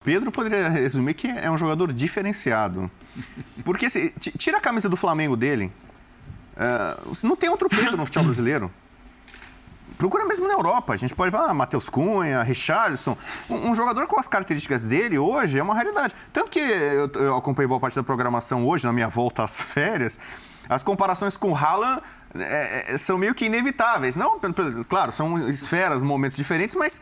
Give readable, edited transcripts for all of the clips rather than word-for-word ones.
Pedro poderia resumir que é um jogador diferenciado. Porque se tira a camisa do Flamengo dele, não tem outro Pedro no futebol brasileiro. Procura mesmo na Europa. A gente pode falar Matheus Cunha, Richarlison. Um jogador com as características dele hoje é uma realidade. Tanto que eu acompanhei boa parte da programação hoje, na minha volta às férias, as comparações com o Haaland são meio que inevitáveis. Não, claro, são esferas, momentos diferentes, mas...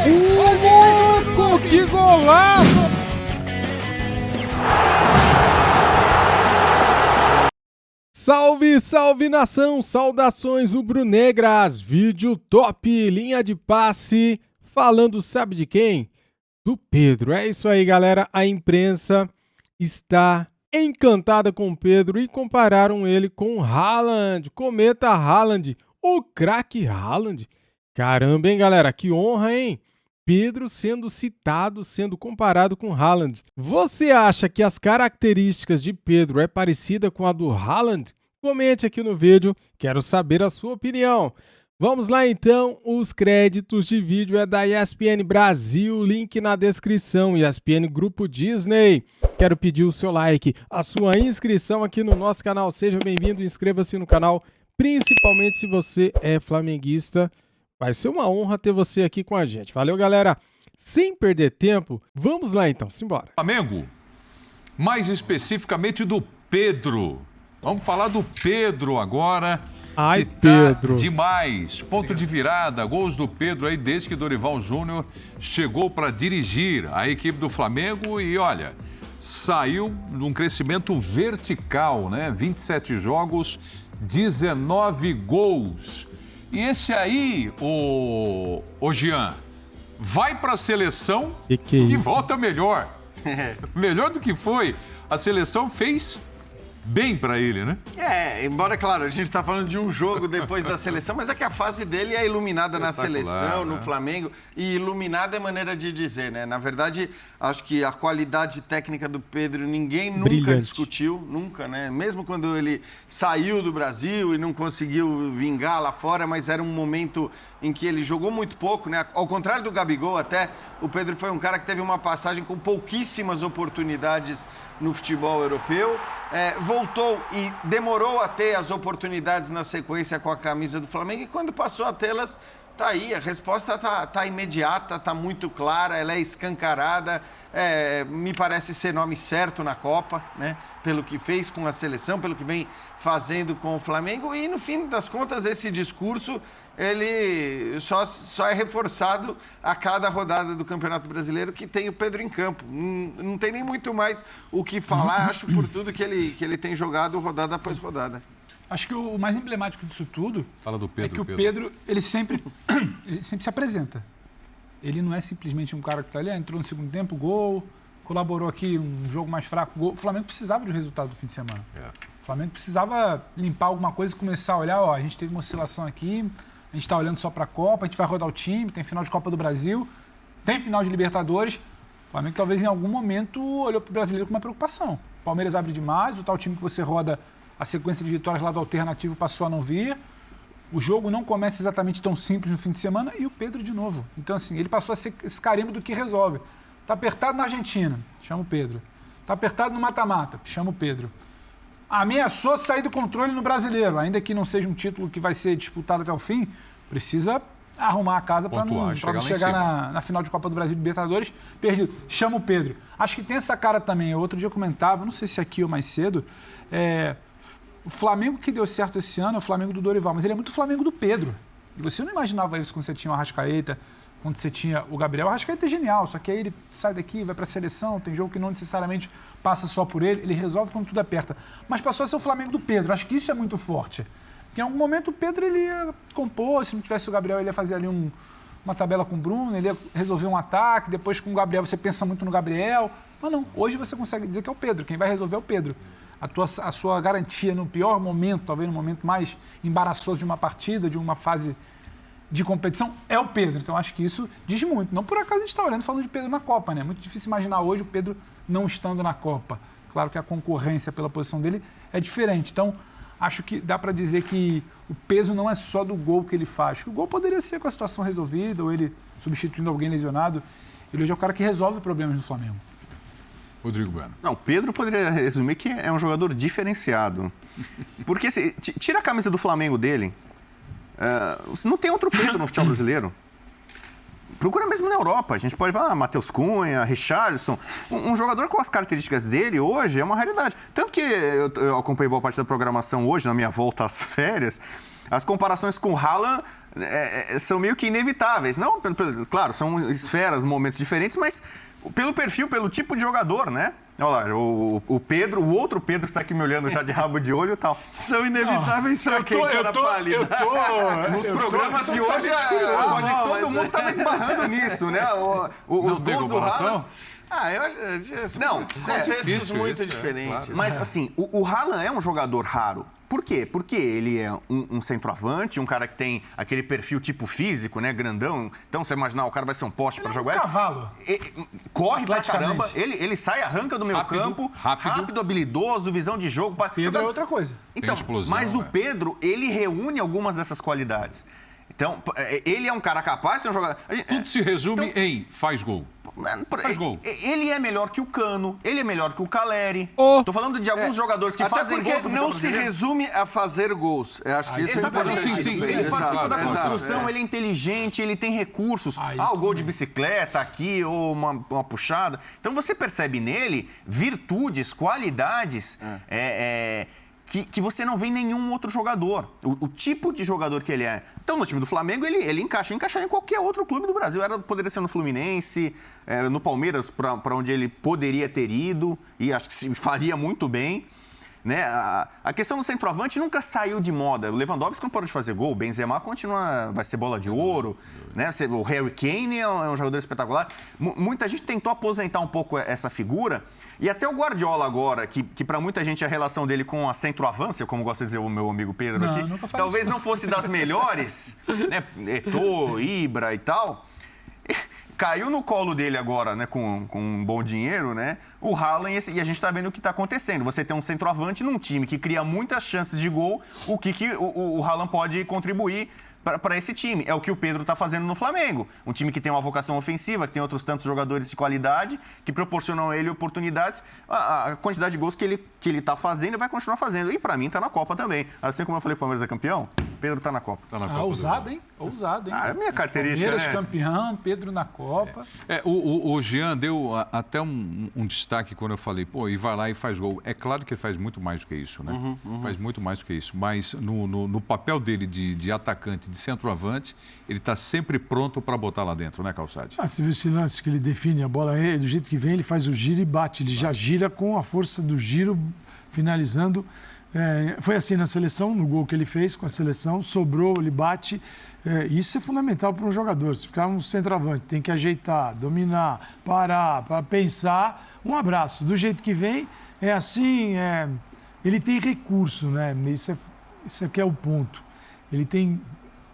Louco, que golaço! Salve, salve nação! Saudações rubro-negras! Vídeo top, linha de passe, falando sabe de quem? Do Pedro. É isso aí, galera. A imprensa está encantada com o Pedro e compararam ele com o Haaland. Cometa Haaland, o craque Haaland. Caramba, hein, galera? Que honra, hein? Pedro sendo citado, sendo comparado com Haaland. Você acha que as características de Pedro é parecida com a do Haaland? Comente aqui no vídeo, quero saber a sua opinião. Vamos lá então, os créditos de vídeo é da ESPN Brasil, link na descrição, ESPN Grupo Disney. Quero pedir o seu like, a sua inscrição aqui no nosso canal. Seja bem-vindo, inscreva-se no canal, principalmente se você é flamenguista. Vai ser uma honra ter você aqui com a gente. Valeu, galera. Sem perder tempo, vamos lá então, simbora. Flamengo, mais especificamente do Pedro. Vamos falar do Pedro agora. Ai, que tá Pedro. Demais. Ponto de virada, gols do Pedro aí desde que Dorival Júnior chegou para dirigir a equipe do Flamengo e olha, saiu num crescimento vertical, né? 27 jogos, 19 gols. E esse aí, o Jean, vai para a seleção e volta melhor. Melhor do que foi. A seleção fez bem para ele, né? Embora, claro, a gente tá falando de um jogo depois da seleção, mas é que a fase dele é iluminada na seleção, no Flamengo, e iluminada é maneira de dizer, né? Na verdade, acho que a qualidade técnica do Pedro ninguém nunca discutiu, nunca, né? Mesmo quando ele saiu do Brasil e não conseguiu vingar lá fora, mas era um momento em que ele jogou muito pouco, né? Ao contrário do Gabigol até, o Pedro foi um cara que teve uma passagem com pouquíssimas oportunidades no futebol europeu, voltou e demorou a ter as oportunidades na sequência com a camisa do Flamengo e quando passou a tê-las, tá aí, a resposta tá imediata, tá muito clara, ela é escancarada, me parece ser nome certo na Copa, né? Pelo que fez com a seleção, pelo que vem fazendo com o Flamengo e no fim das contas esse discurso ele só é reforçado a cada rodada do Campeonato Brasileiro que tem o Pedro em campo. Não tem nem muito mais o que falar, acho por tudo que ele tem jogado rodada após rodada. Acho que o mais emblemático disso tudo Fala do Pedro, é que o Pedro ele sempre se apresenta. Ele não é simplesmente um cara que está ali, entrou no segundo tempo, gol, colaborou aqui, um jogo mais fraco, gol. O Flamengo precisava de um resultado do fim de semana. O Flamengo precisava limpar alguma coisa e começar a olhar, a gente teve uma oscilação aqui, a gente está olhando só para a Copa, a gente vai rodar o time, tem final de Copa do Brasil, tem final de Libertadores. O Flamengo talvez em algum momento olhou para o brasileiro com uma preocupação. O Palmeiras abre demais, o tal time que você roda a sequência de vitórias lá do alternativo passou a não vir. O jogo não começa exatamente tão simples no fim de semana e o Pedro de novo. Então, assim, ele passou a ser esse carimbo do que resolve. Tá apertado na Argentina, chama o Pedro. Tá apertado no mata-mata, chama o Pedro. Ameaçou sair do controle no Brasileiro, ainda que não seja um título que vai ser disputado até o fim, precisa arrumar a casa para não chegar na final de Copa do Brasil de Libertadores perdido. Chama o Pedro. Acho que tem essa cara também. Outro dia eu comentava, não sei se aqui ou mais cedo, o Flamengo que deu certo esse ano é o Flamengo do Dorival, mas ele é muito Flamengo do Pedro. E você não imaginava isso quando você tinha o Arrascaeta, quando você tinha o Gabriel. O Arrascaeta é genial, só que aí ele sai daqui, vai para a seleção, tem jogo que não necessariamente passa só por ele, ele resolve quando tudo aperta. Mas passou a ser o Flamengo do Pedro, acho que isso é muito forte. Porque em algum momento o Pedro ele ia compor, se não tivesse o Gabriel ele ia fazer ali uma tabela com o Bruno, ele ia resolver um ataque, depois com o Gabriel você pensa muito no Gabriel. Mas não, hoje você consegue dizer que é o Pedro, quem vai resolver é o Pedro. A sua garantia no pior momento, talvez no momento mais embaraçoso de uma partida, de uma fase de competição, é o Pedro. Então acho que isso diz muito. Não por acaso a gente está olhando falando de Pedro na Copa, né? É muito difícil imaginar hoje o Pedro não estando na Copa. Claro que a concorrência pela posição dele é diferente. Então acho que dá para dizer que o peso não é só do gol que ele faz. O gol poderia ser com a situação resolvida, ou ele substituindo alguém lesionado. Ele hoje é o cara que resolve problemas no Flamengo. Rodrigo Bueno. Não, o Pedro poderia resumir que é um jogador diferenciado. Porque se tira a camisa do Flamengo dele, não tem outro Pedro no futebol brasileiro. Procura mesmo na Europa. A gente pode falar Matheus Cunha, Richarlison. Um jogador com as características dele hoje é uma realidade. Tanto que eu acompanhei boa parte da programação hoje, na minha volta às férias, as comparações com o Haaland são meio que inevitáveis. Não, claro, são esferas, momentos diferentes, mas pelo perfil, pelo tipo de jogador, né? Olha lá, o Pedro, o outro Pedro que está aqui me olhando já de rabo de olho e tal. São inevitáveis para quem, cara pálida? Nos programas de hoje, quase todo mundo estava esbarrando nisso, né? Os gols do Haaland... Eu acho... Não, contextos muito diferentes. Claro. Mas, assim, o Haaland é um jogador raro. Por quê? Porque ele é um centroavante, um cara que tem aquele perfil tipo físico, né? Grandão. Então, você imaginar, o cara vai ser um poste para jogar. Um cavalo. Corre pra caramba. Ele sai, arranca do meio campo. Rápido, habilidoso, visão de jogo. Pedro é outra coisa. Então, explosão, mas o Pedro, ele reúne algumas dessas qualidades. Então, ele é um cara capaz de ser um jogador... Tudo se resume em faz gol. Faz gol. Ele é melhor que o Cano, ele é melhor que o Caleri. Tô falando de alguns jogadores que até fazem gols. porque não se resume a fazer gols. Eu acho que isso é importante. Sim. Ele participa da Exato, construção, ele é inteligente, ele tem recursos. O gol de bicicleta aqui, ou uma puxada. Então você percebe nele virtudes, qualidades que você não vê em nenhum outro jogador. O tipo de jogador que ele é. Então, no time do Flamengo, ele encaixaria em qualquer outro clube do Brasil. Poderia ser no Fluminense, no Palmeiras, para onde ele poderia ter ido, e acho que se faria muito bem. Né? A questão do centroavante nunca saiu de moda. O Lewandowski não pode fazer gol, o Benzema vai ser bola de ouro, né? O Harry Kane é um jogador espetacular. Muita gente tentou aposentar um pouco essa figura, e até o Guardiola agora, que para muita gente a relação dele com a centroavância, como gosta de dizer o meu amigo Pedro aqui, talvez não fosse das melhores, né? Eto'o, Ibra e tal... Caiu no colo dele agora, né, com um bom dinheiro, né, o Haaland, e a gente está vendo o que está acontecendo. Você tem um centroavante num time que cria muitas chances de gol, o que o Haaland pode contribuir para esse time. É o que o Pedro está fazendo no Flamengo. Um time que tem uma vocação ofensiva, que tem outros tantos jogadores de qualidade, que proporcionam a ele oportunidades. A quantidade de gols que ele está fazendo e vai continuar fazendo. E para mim está na Copa também. Assim como eu falei que o Palmeiras é campeão, Pedro está na Copa. Tá na Copa Ousado, hein? Ousado, hein? É a minha característica, Palmeiras né? campeão, Pedro na Copa. O Jean deu até um destaque quando eu falei, e vai lá e faz gol. É claro que ele faz muito mais do que isso, né? Faz muito mais do que isso. Mas no papel dele de atacante, de centroavante, ele está sempre pronto para botar lá dentro, né, Calçade? Você viu esse lance que ele define a bola do jeito que vem, ele faz o giro e bate. Ele já gira com a força do giro, finalizando. Foi assim na seleção, no gol que ele fez com a seleção, sobrou, ele bate. Isso é fundamental para um jogador. Se ficar um centroavante, tem que ajeitar, dominar, parar, para pensar. Um abraço. Do jeito que vem, é assim, ele tem recurso, né? Isso aqui é o ponto. Ele tem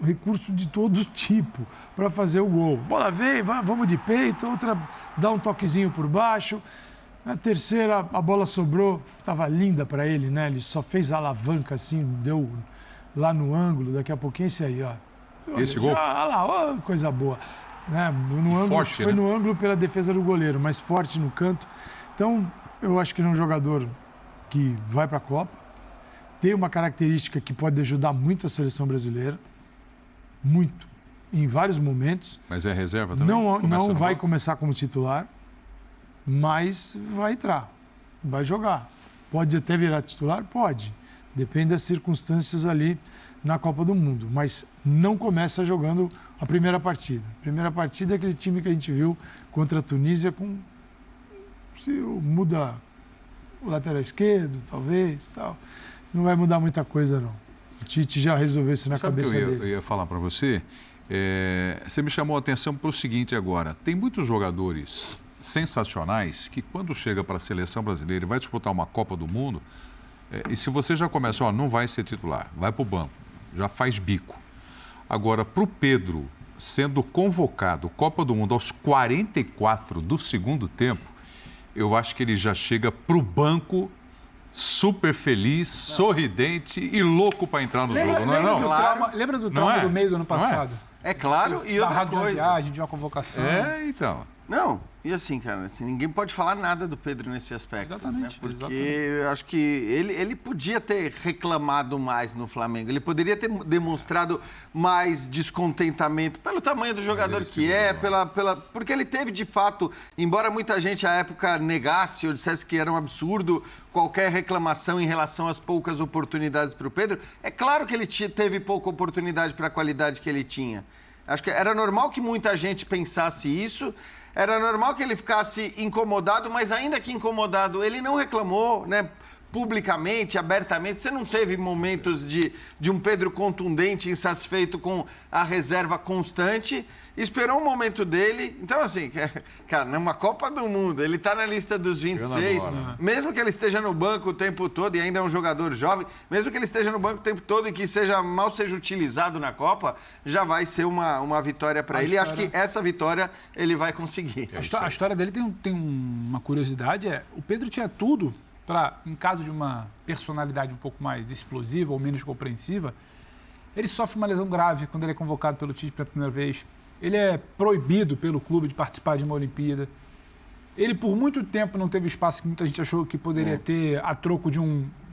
recurso de todo tipo para fazer o gol. Bola vem, vamos de peito, outra dá um toquezinho por baixo. Na terceira, a bola sobrou, estava linda para ele, né? Ele só fez a alavanca assim, deu lá no ângulo, daqui a pouquinho esse aí, ó. Esse gol? Olha lá, coisa boa. Né? No ângulo, forte, foi né? no ângulo pela defesa do goleiro, mas forte no canto. Então, eu acho que ele é um jogador que vai para a Copa, tem uma característica que pode ajudar muito a seleção brasileira, muito, em vários momentos. Mas é reserva também? Não vai começar como titular, mas vai entrar, vai jogar. Pode até virar titular? Pode. Depende das circunstâncias ali na Copa do Mundo. Mas não começa jogando a primeira partida. A primeira partida é aquele time que a gente viu contra a Tunísia se muda o lateral esquerdo, talvez, tal. Não vai mudar muita coisa, não. O Tite já resolveu isso na cabeça dele. Eu ia falar para você? Você me chamou a atenção para o seguinte agora. Tem muitos jogadores sensacionais que quando chega para a seleção brasileira e vai disputar uma Copa do Mundo, e se você já começa, não vai ser titular, vai para o banco, já faz bico. Agora, para o Pedro, sendo convocado Copa do Mundo aos 44 do segundo tempo, eu acho que ele já chega para o banco super feliz, sorridente e louco para entrar no jogo, não é não? Lembra do trauma do meio do ano passado? É claro, e outra Barrado de uma coisa. viagem, de uma convocação. Então. Não, e assim, cara, assim, ninguém pode falar nada do Pedro nesse aspecto. Exatamente, Né? Porque exatamente. eu acho que ele podia ter reclamado mais no Flamengo. Ele poderia ter demonstrado mais descontentamento pelo tamanho do jogador que é, porque ele teve, de fato, embora muita gente à época negasse ou dissesse que era um absurdo qualquer reclamação em relação às poucas oportunidades para o Pedro, é claro que ele teve pouca oportunidade para a qualidade que ele tinha. Acho que era normal que muita gente pensasse isso, era normal que ele ficasse incomodado, mas ainda que incomodado, ele não reclamou, né? Publicamente, abertamente. Você não teve momentos de um Pedro contundente, insatisfeito com a reserva constante, esperou um momento dele. Então, assim, cara, numa Copa do Mundo, ele está na lista dos 26, mesmo que ele esteja no banco o tempo todo, e ainda é um jogador jovem, mesmo que ele esteja no banco o tempo todo e que mal seja utilizado na Copa, já vai ser uma vitória para ele. E acho que essa vitória ele vai conseguir. A história dele tem uma curiosidade, o Pedro tinha tudo para, em caso de uma personalidade um pouco mais explosiva ou menos compreensiva, ele sofre uma lesão grave quando ele é convocado pelo Tite pela primeira vez. Ele é proibido pelo clube de participar de uma Olimpíada. Ele, por muito tempo, não teve espaço que muita gente achou que poderia ter a troco de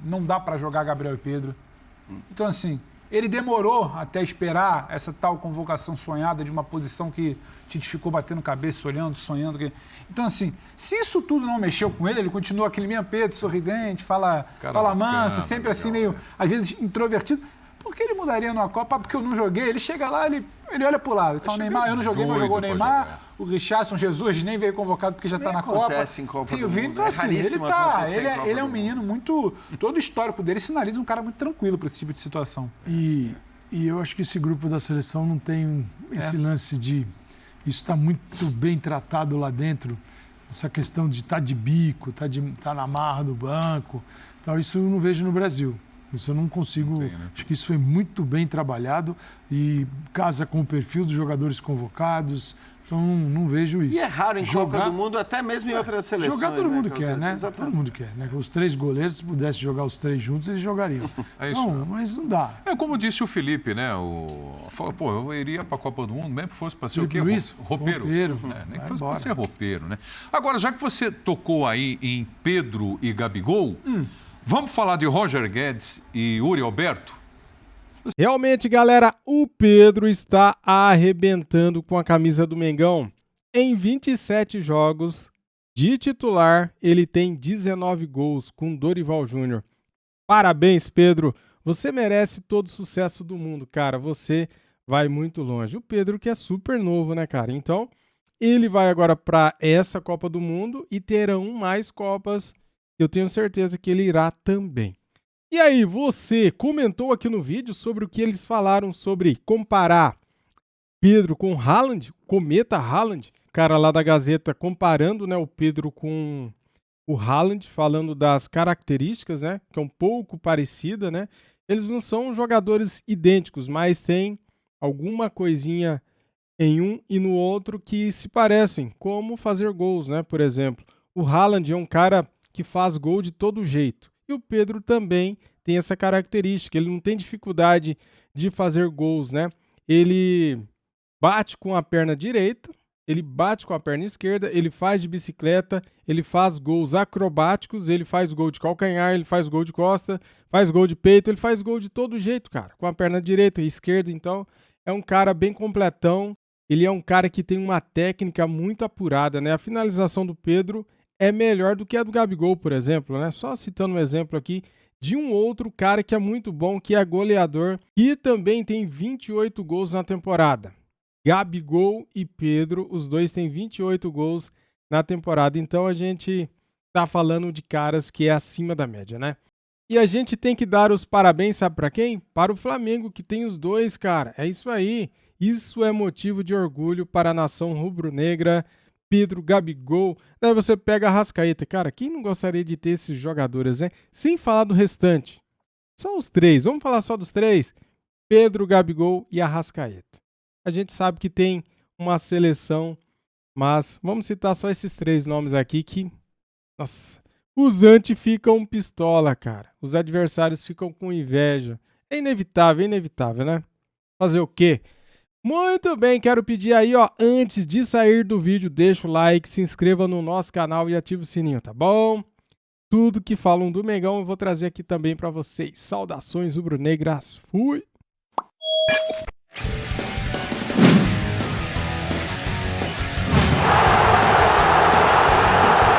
não dá para jogar Gabriel e Pedro. Então, assim, ele demorou até esperar essa tal convocação sonhada de uma posição que Tite ficou batendo cabeça, olhando, sonhando. Então, assim, se isso tudo não mexeu com ele continua aquele mesmo Pedro, sorridente, fala manso, sempre assim, meio, às vezes, introvertido. Por que ele mudaria numa Copa? Porque eu não joguei. Ele chega lá, ele olha pro lado. Então, o Neymar, eu não joguei, mas jogou o Neymar. O Richarlison, Jesus, nem veio convocado porque já está na Copa. Em Copa E o Vini, então, assim, ele é um menino muito... Todo o histórico dele sinaliza um cara muito tranquilo para esse tipo de situação. E eu acho que esse grupo da seleção não tem esse lance de... Isso está muito bem tratado lá dentro. Essa questão de estar de bico, estar na marra do banco. Tal, isso eu não vejo no Brasil. Isso eu não consigo... Acho que isso foi muito bem trabalhado e casa com o perfil dos jogadores convocados. Então, não vejo isso. E é raro em Copa do Mundo, até mesmo em outras seleções. Jogar todo mundo né? quer, né? Todo mundo quer, né? Os 3 goleiros, se pudesse jogar os 3 juntos, eles jogariam. É isso. Não, mas não dá. É como disse o Felipe, né? Falou, eu iria para a Copa do Mundo, mesmo que fosse para ser Felipe o quê? Luiz? Roupeiro. Nem que fosse para ser roupeiro, né? Agora, já que você tocou aí em Pedro e Gabigol, vamos falar de Roger Guedes e Yuri Alberto? Realmente, galera, o Pedro está arrebentando com a camisa do Mengão. Em 27 jogos de titular, ele tem 19 gols com Dorival Júnior. Parabéns, Pedro. Você merece todo o sucesso do mundo, cara. Você vai muito longe. O Pedro que é super novo, né, cara? Então, ele vai agora para essa Copa do Mundo e terão mais Copas. Eu tenho certeza que ele irá também. E aí, você comentou aqui no vídeo sobre o que eles falaram sobre comparar Pedro com Haaland, Cometa Haaland, cara lá da Gazeta comparando, né, o Pedro com o Haaland, falando das características, né, que é um pouco parecida, né? Eles não são jogadores idênticos, mas tem alguma coisinha em um e no outro que se parecem, como fazer gols, né? Por exemplo, o Haaland é um cara que faz gol de todo jeito. E o Pedro também tem essa característica, ele não tem dificuldade de fazer gols, né? Ele bate com a perna direita, ele bate com a perna esquerda, ele faz de bicicleta, ele faz gols acrobáticos, ele faz gol de calcanhar, ele faz gol de costa, faz gol de peito, ele faz gol de todo jeito, cara, com a perna direita e esquerda. Então, é um cara bem completão, ele é um cara que tem uma técnica muito apurada, né? A finalização do Pedro é melhor do que a do Gabigol, por exemplo, né? Só citando um exemplo aqui de um outro cara que é muito bom, que é goleador, e também tem 28 gols na temporada. Gabigol e Pedro, os dois têm 28 gols na temporada. Então a gente tá falando de caras que é acima da média, né? E a gente tem que dar os parabéns, sabe para quem? Para o Flamengo, que tem os dois, cara. É isso aí. Isso é motivo de orgulho para a nação rubro-negra. Pedro, Gabigol, daí você pega a Arrascaeta. Cara, quem não gostaria de ter esses jogadores, né? Sem falar do restante. Só os 3, vamos falar só dos 3. Pedro, Gabigol e Arrascaeta. A gente sabe que tem uma seleção, mas vamos citar só esses 3 nomes aqui que, nossa, os anti ficam pistola, cara. Os adversários ficam com inveja. É inevitável, né? Fazer o quê? Muito bem, quero pedir aí, ó, antes de sair do vídeo, deixa o like, se inscreva no nosso canal e ative o sininho, tá bom? Tudo que falam do Mengão eu vou trazer aqui também pra vocês. Saudações rubro-negras. Fui!